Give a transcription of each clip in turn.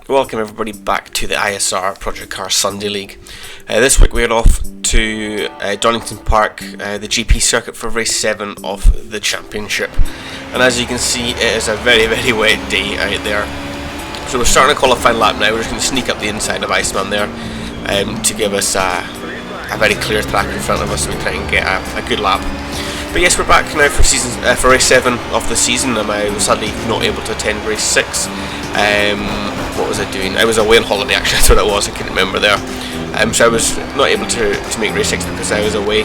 Welcome everybody back to the ISR Project Car Sunday League. This week we're off to Donington Park, the GP circuit for race 7 of the championship. And as you can see, it is a very wet day out there. So we're starting a qualifying lap now. We're just going to sneak up the inside of Iceman there to give us a very clear track in front of us so we try and get a good lap. But yes, we're back now for race 7 of the season. I was sadly not able to attend race 6. What was I doing? I was away on holiday actually, that's what it was, I couldn't remember there. So I was not able to make race 6 because I was away.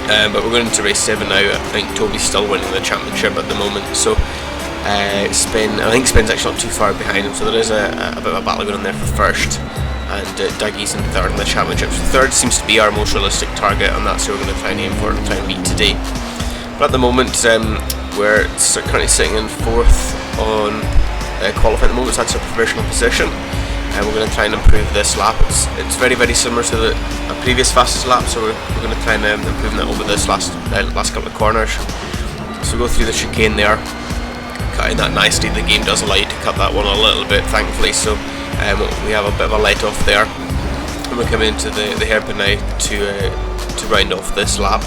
But we're going into race 7 now. I think Toby's still winning the championship at the moment. So I think Spin's actually not too far behind him, so there is a bit of a battle going on there for first. And Dougie's in third in the championship. So third seems to be our most realistic target, and that's who we're going to try and aim for and try and beat today. But at the moment, we're currently sitting in fourth on qualifying at the moment, so that's our provisional position. And we're going to try and improve this lap. It's very similar to the previous fastest lap, so we're going to try and improve that over this last couple of corners. So we go through the chicane there, cutting that nicely. The game does allow you to cut that one a little bit, thankfully. So we have a bit of a let off there, and we're coming into the hairpin now to round off this lap.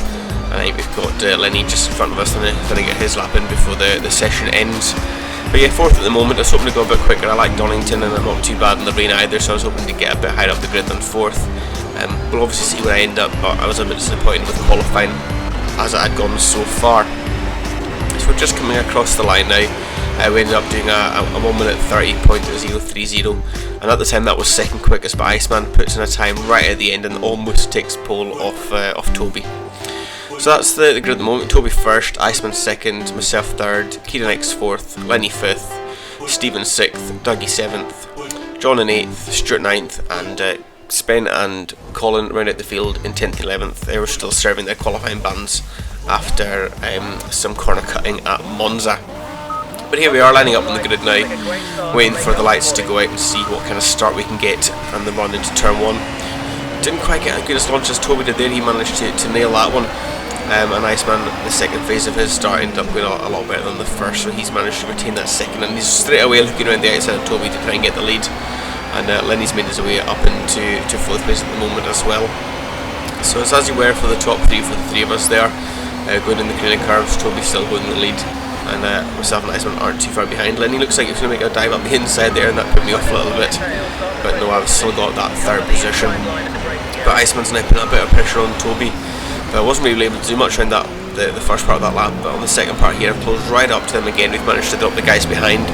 And I think we've got Lenny just in front of us, trying to get his lap in before the session ends. But yeah, fourth at the moment. I was hoping to go a bit quicker. I like Donington and I'm not too bad in the rain either, so I was hoping to get a bit higher up the grid than fourth. We'll obviously see where I end up, but I was a bit disappointed with qualifying as it had gone so far. So we're just coming across the line now. We ended up doing a 1 minute 30.030, and at the time that was second quickest, but Iceman puts in a time right at the end and almost takes pole off Toby. So that's the grid at the moment. Toby first, Iceman second, myself third, Kieran X fourth, Lenny fifth, Stephen sixth, Dougie seventh, John in eighth, Stuart ninth, and Spen and Colin round out the field in 10th and 11th. They were still serving their qualifying bans after some corner cutting at Monza. But here we are, lining up on the grid now, waiting for the lights to go out and see what kind of start we can get from the run into turn 1. Didn't quite get as good a launch as Toby did there. He managed to nail that one. And Iceman, the second phase of his start, ended up going a lot better than the first, so he's managed to retain that second, and he's straight away looking around the outside of Toby to try and get the lead. And Lenny's made his way up into fourth place at the moment as well. So it's as you were for the top 3 for the 3 of us there, going in the cleaning curves. Toby's still holding the lead, and myself and Iceman aren't too far behind. Lenny looks like he's going to make a dive up the inside there, and that put me off a little bit, but no, I've still got that third position. But Iceman's now putting a bit of pressure on Toby. But I wasn't really able to do much around the first part of that lap, but on the second part here I've closed right up to them again. We've managed to drop the guys behind.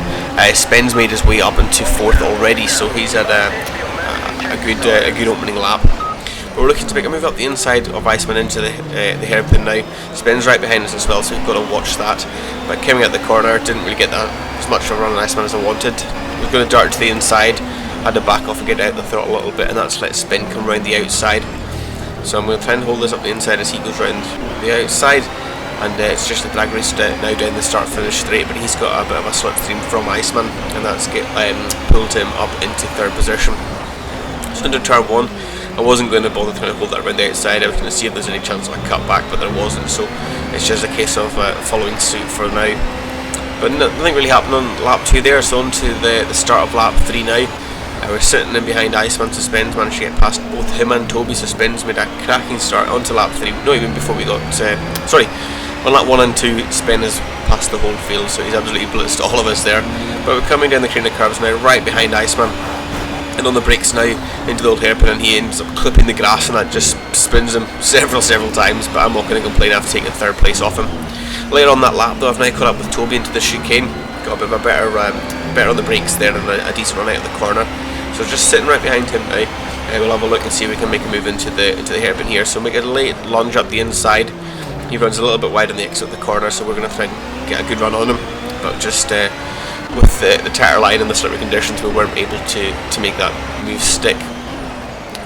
Spen's made his way up into fourth already, so he's had a good opening lap. But we're looking to make a move up the inside of Iceman into the hairpin now. Spen's right behind us as well, so we've got to watch that. But coming out the corner, didn't really get that as much of a run on Iceman as I wanted. We're going to dart to the inside, had to back off and get out the throttle a little bit, and that's let Spen come round the outside. So I'm going to try and hold this up the inside as he goes round the outside, and it's just a drag race now down the start finish straight, but he's got a bit of a slipstream from Iceman, and that's pulled him up into third position. So into turn 1, I wasn't going to bother trying to hold that around the outside. I was going to see if there's any chance of a cut back, but there wasn't, so it's just a case of following suit for now. But nothing really happened on lap 2 there, so on to the start of lap 3 now. We're sitting in behind Iceman, so Spen's managed to get past both him and Toby, so Spen's made a cracking start onto lap 3, not even before we got, on lap 1 and 2, Spen has passed the whole field, so he's absolutely blitzed all of us there. But we're coming down the crane of curves now, right behind Iceman, and on the brakes now, into the old hairpin, and he ends up clipping the grass, and that just spins him several times, but I'm not going to complain after taking third place off him. Later on that lap though, I've now caught up with Toby into the chicane, got a bit of a better on the brakes there, and a decent run out of the corner. So just sitting right behind him now. We'll have a look and see if we can make a move into the hairpin here. So make a late lunge up the inside. He runs a little bit wide on the exit of the corner, so we're going to try and get a good run on him. But just with the tighter line and the slippery conditions, we weren't able to make that move stick.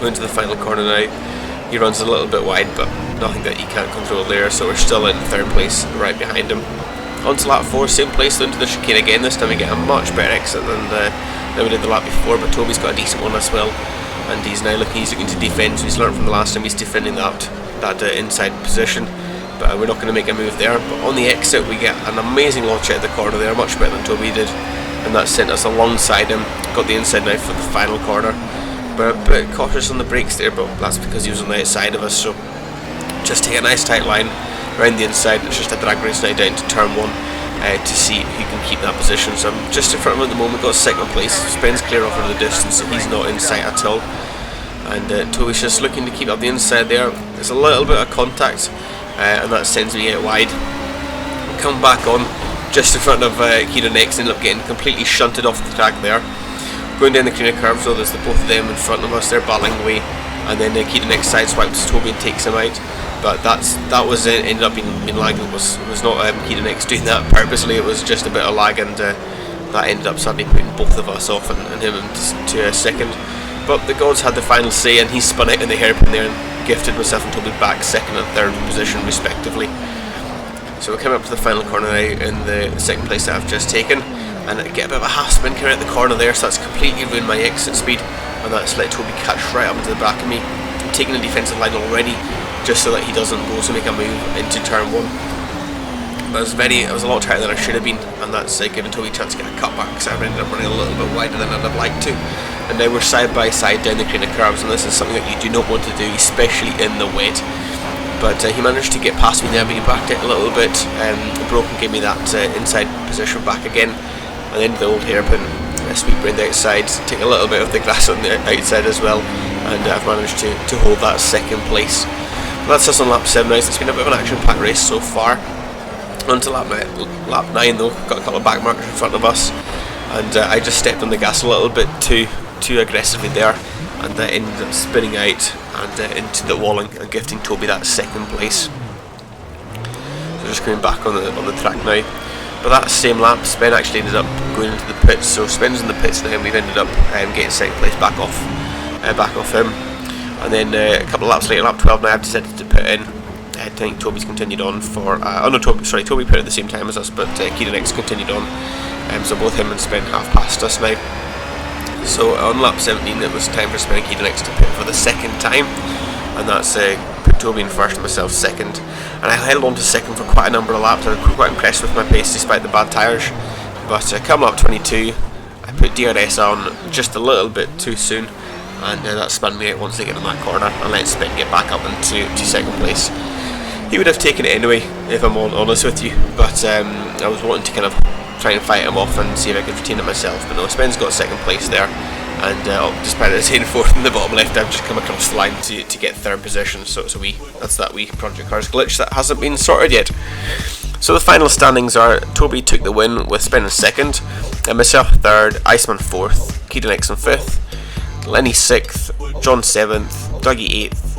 Going into the final corner now. He runs a little bit wide, but nothing that he can't control there. So we're still in third place, right behind him. On to lap 4, same place, into the chicane again. This time we get a much better exit than we did the lap before, but Toby's got a decent one as well, and he's looking to defend, so he's learned from the last time. He's defending that inside position, but we're not going to make a move there. But on the exit we get an amazing launch out of the corner there, much better than Toby did, and that sent us alongside him. Got the inside now for the final corner, but a bit cautious on the brakes there, but that's because he was on the outside of us. So just take a nice tight line around the inside. It's just a drag race now down to turn 1 to see who can keep that position. So I'm just in front of him at the moment, got second place. Spen's clear off of the distance, so he's not in sight at all. And Toby's just looking to keep up the inside there. There's a little bit of contact, and that sends me out wide. Come back on just in front of Kieran X, ended up getting completely shunted off the track there. Going down the cleaner curve, so there's the both of them in front of us, they're battling away, and then Kieran X sideswipes Toby and takes him out. But that was ended up being lag. It was not Kieran X doing that purposely, it was just a bit of lag, and that ended up suddenly putting both of us off and him into second. But the gods had the final say, and he spun out in the hairpin there and gifted myself and Toby back second and third position respectively. So we're coming up to the final corner now in the second place that I've just taken, and I get a bit of a half spin coming out the corner there, so that's completely ruined my exit speed, and that's let Toby catch right up into the back of me. I'm taking the defensive line already, just so that he doesn't go to make a move into turn 1. But I was a lot tighter than I should have been, and that's given Toby a chance to get a cut back, because I've ended up running a little bit wider than I'd have liked to. And now we're side by side down the cleaner curves, and this is something that you do not want to do, especially in the wet. But he managed to get past me there, but he backed it a little bit. Broken gave me that inside position back again, and then the old hairpin sweep round the outside, take a little bit of the grass on the outside as well, and I've managed to hold that second place. That's us on lap 7 now. It's been a bit of an action-packed race so far. On to lap 9 though, got a couple of back markers in front of us, and I just stepped on the gas a little bit too aggressively there, and ended up spinning out and into the wall and gifting Toby that second place. So just coming back on the track now. But that same lap, Spen actually ended up going into the pits, so Spen's in the pits now, and we've ended up getting second place back off him. And then a couple of laps later, lap 12 now, I've decided to put in. I think Toby's continued on for... Toby put it at the same time as us, but Kieran X continued on. So both him and Spen have passed us now. So on lap 17 it was time for Spen and Kieran X to pit for the second time, and that's put Toby in first and myself second. And I held on to second for quite a number of laps. I was quite impressed with my pace despite the bad tyres. But come lap 22, I put DRS on just a little bit too soon, and that spun me out once again in that corner and let Spen get back up into second place. He would have taken it anyway, if I'm honest with you, but I was wanting to kind of try and fight him off and see if I could retain it myself. But no, Spen's got second place there, and despite it saying fourth in the bottom left, I've just come across the line to get third position. So that's that wee Project Cars glitch that hasn't been sorted yet. So the final standings are: Toby took the win with Spen in second, and myself third, Iceman fourth, Kieran X in fifth, Lenny sixth, John seventh, Dougie eighth,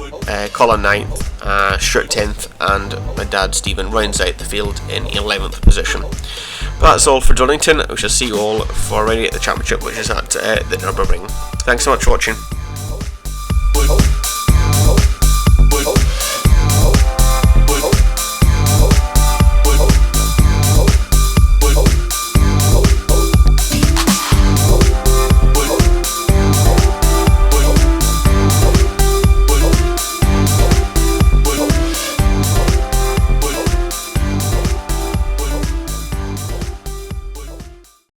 Colin 9th, Stuart 10th, and my dad Stephen rounds out the field in 11th position. But that's all for Donington. We shall see you all for rounding out the championship, which is at the Nürburgring. Thanks so much for watching.